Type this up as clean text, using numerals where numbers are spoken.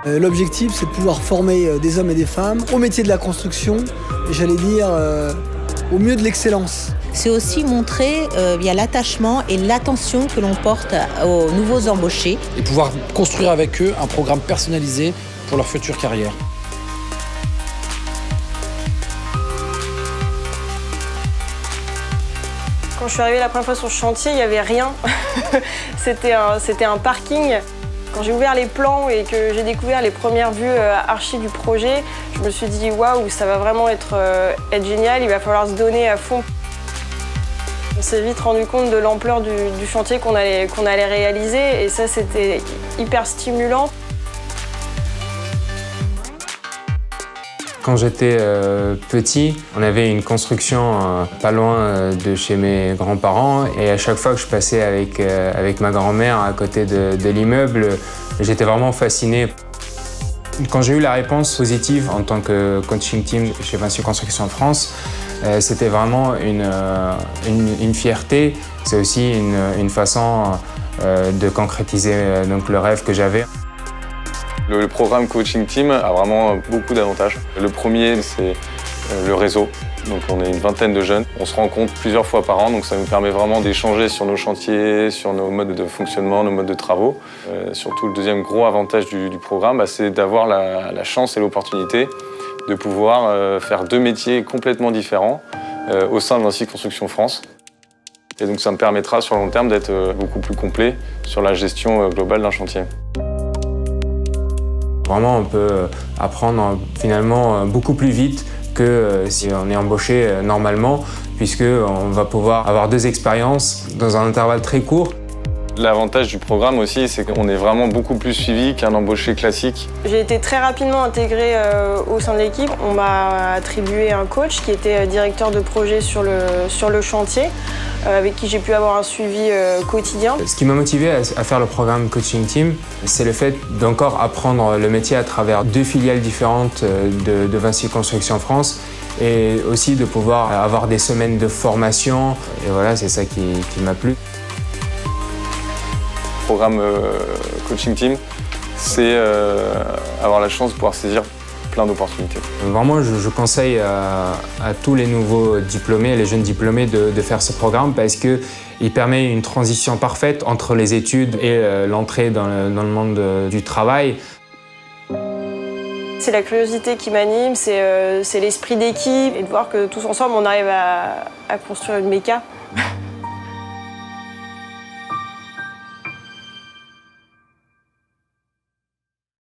L'objectif, c'est de pouvoir former des hommes et des femmes au métier de la construction, et j'allais dire au mieux de l'excellence. C'est aussi montrer via l'attachement et l'attention que l'on porte aux nouveaux embauchés. Et pouvoir construire avec eux un programme personnalisé pour leur future carrière. Quand je suis arrivée la première fois sur le chantier, il n'y avait rien. C'était un parking. Quand j'ai ouvert les plans et que j'ai découvert les premières vues archi du projet, je me suis dit waouh, ça va vraiment être génial, il va falloir se donner à fond. On s'est vite rendu compte de l'ampleur du chantier qu'on allait réaliser et ça c'était hyper stimulant. Quand j'étais petit, on avait une construction pas loin de chez mes grands-parents et à chaque fois que je passais avec ma grand-mère à côté de l'immeuble, j'étais vraiment fasciné. Quand j'ai eu la réponse positive en tant que coaching team chez Vinci Construction France, c'était vraiment une fierté. C'est aussi une façon de concrétiser donc, le rêve que j'avais. Le programme Coaching Team a vraiment beaucoup d'avantages. Le premier, c'est le réseau. Donc on est une vingtaine de jeunes. On se rencontre plusieurs fois par an, donc ça nous permet vraiment d'échanger sur nos chantiers, sur nos modes de fonctionnement, nos modes de travaux. Surtout, le deuxième gros avantage du programme, c'est d'avoir la chance et l'opportunité de pouvoir faire deux métiers complètement différents au sein de Vinci Construction France. Et donc ça me permettra sur le long terme d'être beaucoup plus complet sur la gestion globale d'un chantier. Vraiment, on peut apprendre finalement beaucoup plus vite que si on est embauché normalement, puisqu'on va pouvoir avoir deux expériences dans un intervalle très court. L'avantage du programme aussi, c'est qu'on est vraiment beaucoup plus suivi qu'un embauché classique. J'ai été très rapidement intégrée au sein de l'équipe. On m'a attribué un coach qui était directeur de projet sur le chantier, avec qui j'ai pu avoir un suivi quotidien. Ce qui m'a motivé à faire le programme Coaching Team, c'est le fait d'encore apprendre le métier à travers deux filiales différentes de Vinci Construction France et aussi de pouvoir avoir des semaines de formation. Et voilà, c'est ça qui m'a plu. Le programme Coaching Team, c'est avoir la chance de pouvoir saisir plein d'opportunités. Vraiment, je conseille à tous les nouveaux diplômés, les jeunes diplômés de faire ce programme parce qu'il permet une transition parfaite entre les études et l'entrée dans le monde du travail. C'est la curiosité qui m'anime, c'est l'esprit d'équipe et de voir que tous ensemble on arrive à construire une méca.